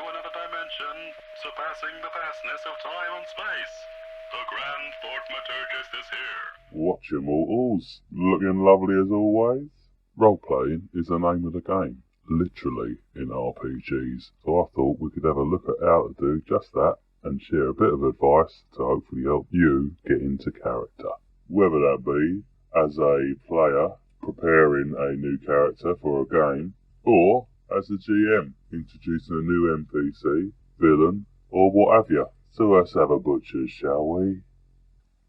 to another dimension, surpassing the vastness of time and space. The Grand Thoughtmaturgist is here. Watch your mortals, looking lovely as always. Role-playing is the name of the game, literally, in RPGs, so I thought we could have a look at how to do just that and share a bit of advice to hopefully help you get into character. Whether that be as a player preparing a new character for a game, or as a GM introducing a new NPC, villain, or what have you. So let's have a butcher's, shall we?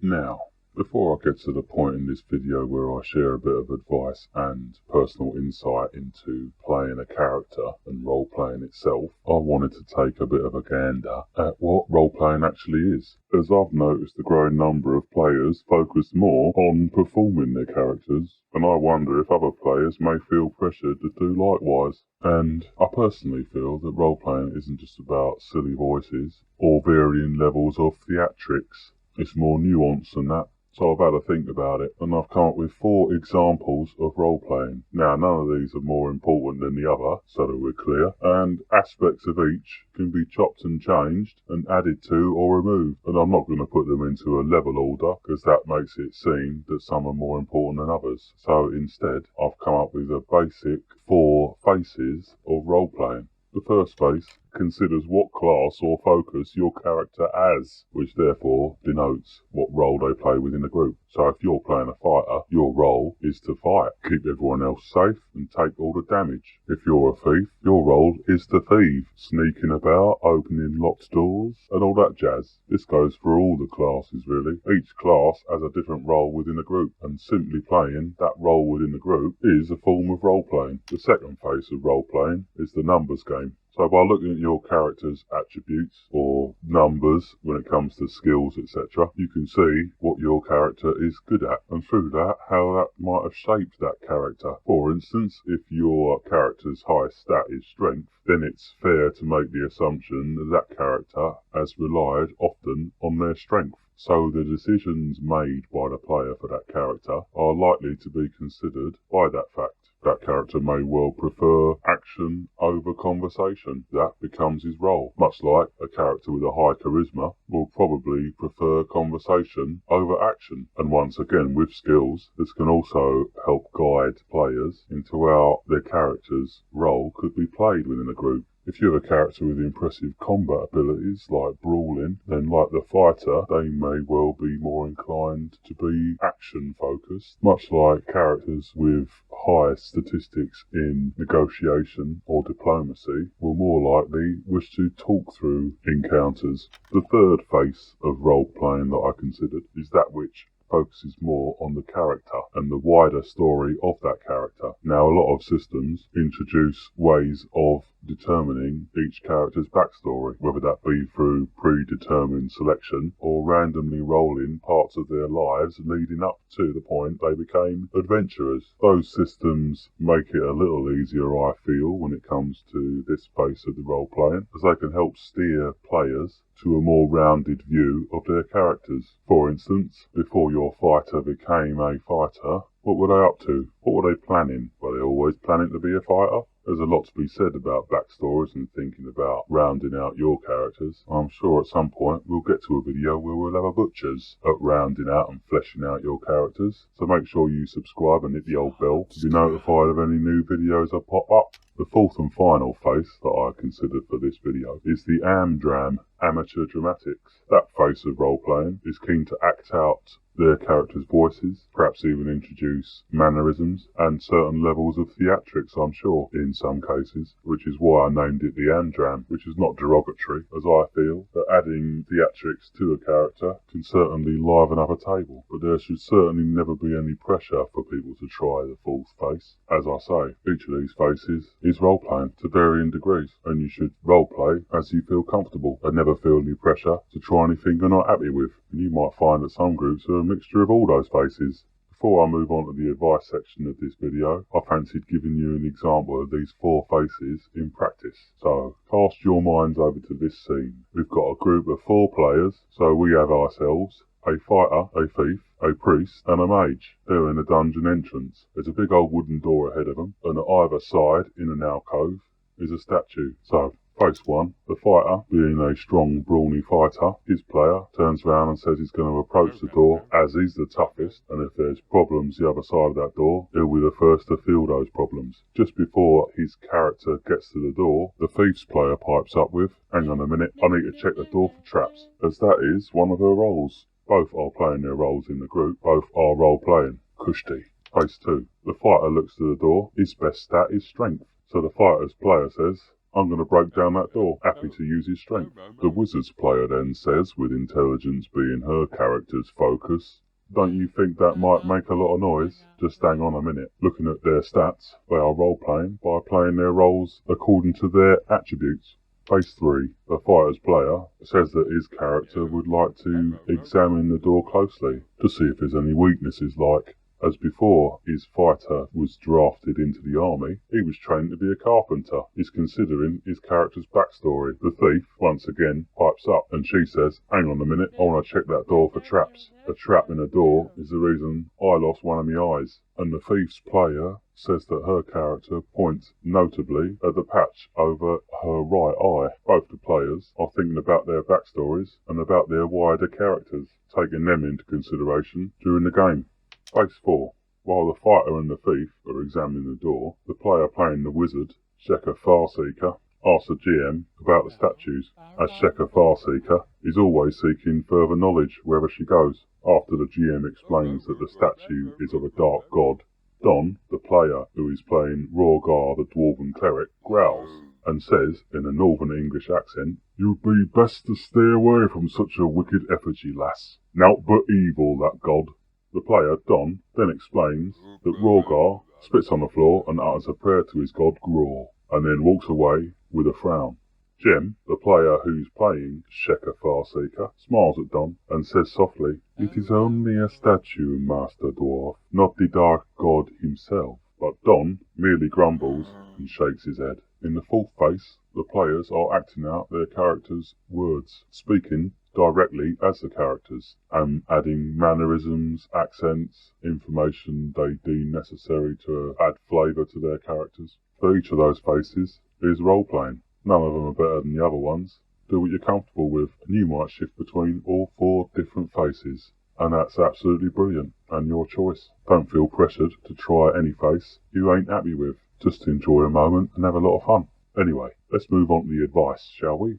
Now, before I get to the point in this video where I share a bit of advice and personal insight into playing a character and role-playing itself, I wanted to take a bit of a gander at what role-playing actually is, as I've noticed a growing number of players focus more on performing their characters, and I wonder if other players may feel pressured to do likewise. And I personally feel that role-playing isn't just about silly voices or varying levels of theatrics. It's more nuanced than that. So I've had to think about it, and I've come up with 4 examples of role-playing. Now, none of these are more important than the other, so that we're clear, and aspects of each can be chopped and changed and added to or removed. And I'm not going to put them into a level order, because that makes it seem that some are more important than others. So instead, I've come up with a basic 4 phases of role-playing. The first phase considers what class or focus your character has, which therefore denotes what role they play within a group. So if you're playing a fighter, your role is to fight, keep everyone else safe and take all the damage. If you're a thief, your role is to thieve, sneaking about, opening locked doors and all that jazz. This goes for all the classes really. Each class has a different role within a group, and simply playing that role within the group is a form of role-playing. The second phase of role-playing is the numbers game. So by looking at your character's attributes or numbers when it comes to skills, etc., you can see what your character is good at, and through that, how that might have shaped that character. For instance, if your character's highest stat is strength, then it's fair to make the assumption that that character has relied often on their strength. So the decisions made by the player for that character are likely to be considered by that fact. That character may well prefer action over conversation. That becomes his role. Much like a character with a high charisma will probably prefer conversation over action. And once again, with skills, this can also help guide players into how their character's role could be played within a group. If you have a character with impressive combat abilities like brawling, then like the fighter, they may well be more inclined to be action-focused, much like characters with high statistics in negotiation or diplomacy will more likely wish to talk through encounters. The third phase of role-playing that I considered is that which focuses more on the character and the wider story of that character. Now, a lot of systems introduce ways of determining each character's backstory, whether that be through predetermined selection or randomly rolling parts of their lives leading up to the point they became adventurers. Those systems make it a little easier, I feel, when it comes to this phase of the role-playing, as they can help steer players to a more rounded view of their characters. For instance, before your fighter became a fighter, what were they up to? What were they planning? Were they always planning to be a fighter? There's a lot to be said about backstories and thinking about rounding out your characters. I'm sure at some point we'll get to a video where we'll have a butcher's at rounding out and fleshing out your characters. So make sure you subscribe and hit the old bell to be notified of any new videos that pop up. The fourth and final phase that I considered for this video is the AMDRAM, Amateur Dramatics. That phase of role-playing is keen to act out their characters' voices, perhaps even introduce mannerisms and certain levels of theatrics, I'm sure, in some cases, which is why I named it the AMDRAM, which is not derogatory, as I feel that adding theatrics to a character can certainly liven up a table, but there should certainly never be any pressure for people to try the fourth phase. As I say, each of these phases is role-playing to varying degrees, and you should role-play as you feel comfortable and never feel any pressure to try anything you're not happy with. And you might find that some groups are a mixture of all those phases. Before I move on to the advice section of this video, I fancied giving you an example of these 4 phases in practice. So, cast your minds over to this scene. We've got a group of 4 players, so we have ourselves a fighter, a thief, a priest and a mage. They're in a dungeon entrance. There's a big old wooden door ahead of them, and at either side, in an alcove, is a statue. So, Face 1. The fighter, being a strong, brawny fighter, his player turns round and says he's going to approach the door as he's the toughest, and if there's problems the other side of that door, he'll be the first to feel those problems. Just before his character gets to the door, the thief's player pipes up with, "Hang on a minute, I need to check the door for traps," as that is one of her roles. Both are playing their roles in the group, both are role-playing. Kushti. Face 2. The fighter looks to the door, his best stat is strength, so the fighter's player says, "I'm going to break down that door," happy to use his strength. The wizard's player then says, with intelligence being her character's focus, "Don't you think that might make a lot of noise?" Just hang on a minute. Looking at their stats, they are role-playing by playing their roles according to their attributes. Phase 3. The fighter's player says that his character would like to examine the door closely to see if there's any weaknesses, like, as before his fighter was drafted into the army, he was trained to be a carpenter. He's considering his character's backstory. The thief, once again, pipes up, and she says, "Hang on a minute, I want to check that door for traps. A trap in a door is the reason I lost one of my eyes." And the thief's player says that her character points notably at the patch over her right eye. Both the players are thinking about their backstories and about their wider characters, taking them into consideration during the game. Phase 4. While the fighter and the thief are examining the door, the player playing the wizard, Sheka Farseeker, asks the GM about the statues, as Sheka Farseeker is always seeking further knowledge wherever she goes. After the GM explains that the statue is of a dark god, Don, the player who is playing Rorgar the Dwarven Cleric, growls and says in a Northern English accent, "You'd be best to stay away from such a wicked effigy, lass. Nowt but evil, that god." The player, Don, then explains that Rorgar spits on the floor and utters a prayer to his god Gror, and then walks away with a frown. Jem, the player who's playing Sheka Farseeker, smiles at Don and says softly, "It is only a statue, Master Dwarf, not the dark god himself." But Don merely grumbles and shakes his head. In the fourth phase, the players are acting out their characters' words, speaking directly as the characters, and adding mannerisms, accents, information they deem necessary to add flavour to their characters. For each of those phases is role-playing. None of them are better than the other ones. Do what you're comfortable with, and you might shift between all 4 different faces. And that's absolutely brilliant, and your choice. Don't feel pressured to try any face you ain't happy with. Just enjoy a moment and have a lot of fun. Anyway, let's move on to the advice, shall we?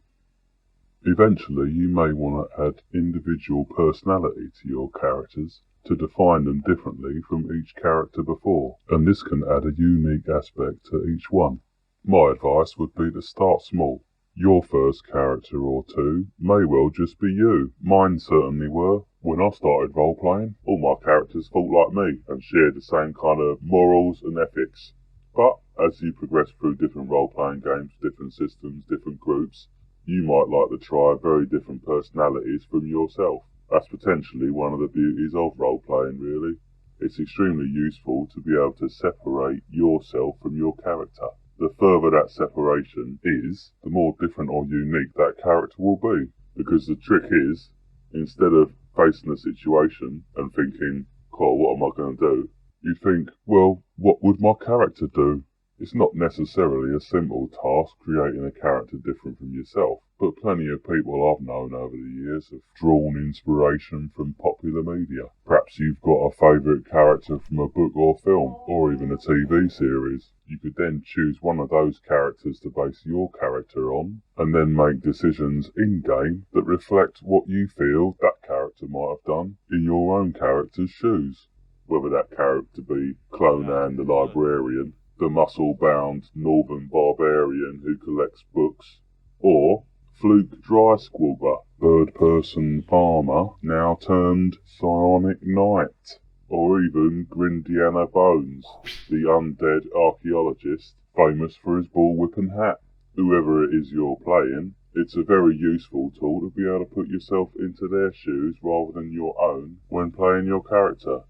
Eventually, you may want to add individual personality to your characters to define them differently from each character before, and this can add a unique aspect to each one. My advice would be to start small. Your first character or 2 may well just be you. Mine certainly were. When I started role-playing, all my characters thought like me and shared the same kind of morals and ethics. But as you progress through different role-playing games, different systems, different groups, you might like to try very different personalities from yourself. That's potentially one of the beauties of role-playing, really. It's extremely useful to be able to separate yourself from your character. The further that separation is, the more different or unique that character will be. Because the trick is, instead of facing a situation and thinking, "God, what am I going to do?" you think, well, what would my character do? It's not necessarily a simple task creating a character different from yourself, but plenty of people I've known over the years have drawn inspiration from popular media. Perhaps you've got a favourite character from a book or film, or even a TV series. You could then choose one of those characters to base your character on, and then make decisions in-game that reflect what you feel that character might have done in your own character's shoes. Whether that character be Clonan the Librarian, the muscle-bound northern barbarian who collects books, or Fluke Drysquilber, bird-person farmer now turned psionic knight, or even Grindiana Bones, the undead archaeologist famous for his bullwhipping hat. Whoever it is you're playing, it's a very useful tool to be able to put yourself into their shoes rather than your own when playing your character.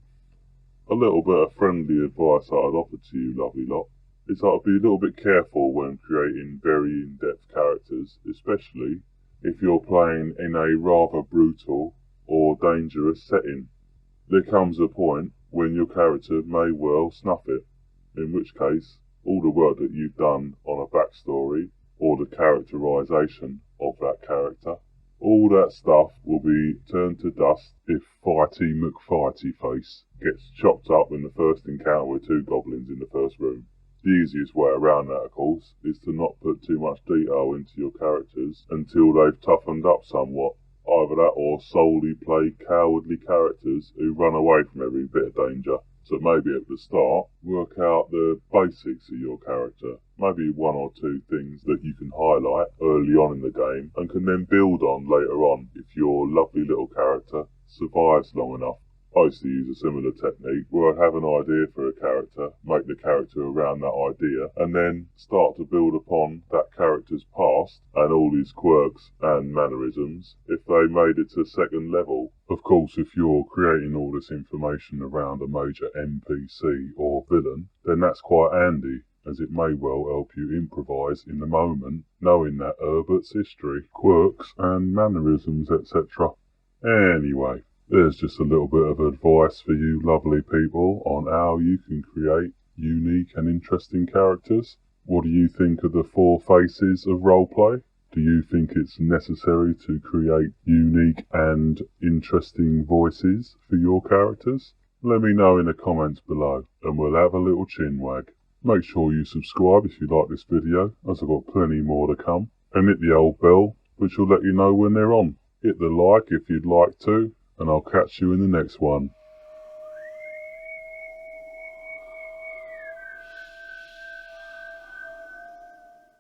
A little bit of friendly advice that I'd offer to you, lovely lot, is that I'd be a little bit careful when creating very in-depth characters, especially if you're playing in a rather brutal or dangerous setting. There comes a point when your character may well snuff it, in which case all the work that you've done on a backstory or the characterization of that character. All that stuff will be turned to dust if Fighty McFightyface gets chopped up in the first encounter with two goblins in the first room. The easiest way around that, of course, is to not put too much detail into your characters until they've toughened up somewhat. Either that or solely play cowardly characters who run away from every bit of danger. So maybe at the start, work out the basics of your character. Maybe one or two things that you can highlight early on in the game and can then build on later on if your lovely little character survives long enough. I used to use a similar technique where I'd have an idea for a character, make the character around that idea, and then start to build upon that character's past and all his quirks and mannerisms if they made it to second level. Of course, if you're creating all this information around a major NPC or villain, then that's quite handy, as it may well help you improvise in the moment, knowing that Herbert's history, quirks and mannerisms, etc. Anyway, there's just a little bit of advice for you lovely people on how you can create unique and interesting characters. What do you think of the 4 phases of roleplay? Do you think it's necessary to create unique and interesting voices for your characters? Let me know in the comments below and we'll have a little chinwag. Make sure you subscribe if you like this video, as I've got plenty more to come, and hit the old bell which will let you know when they're on. Hit the like if you'd like to, and I'll catch you in the next one.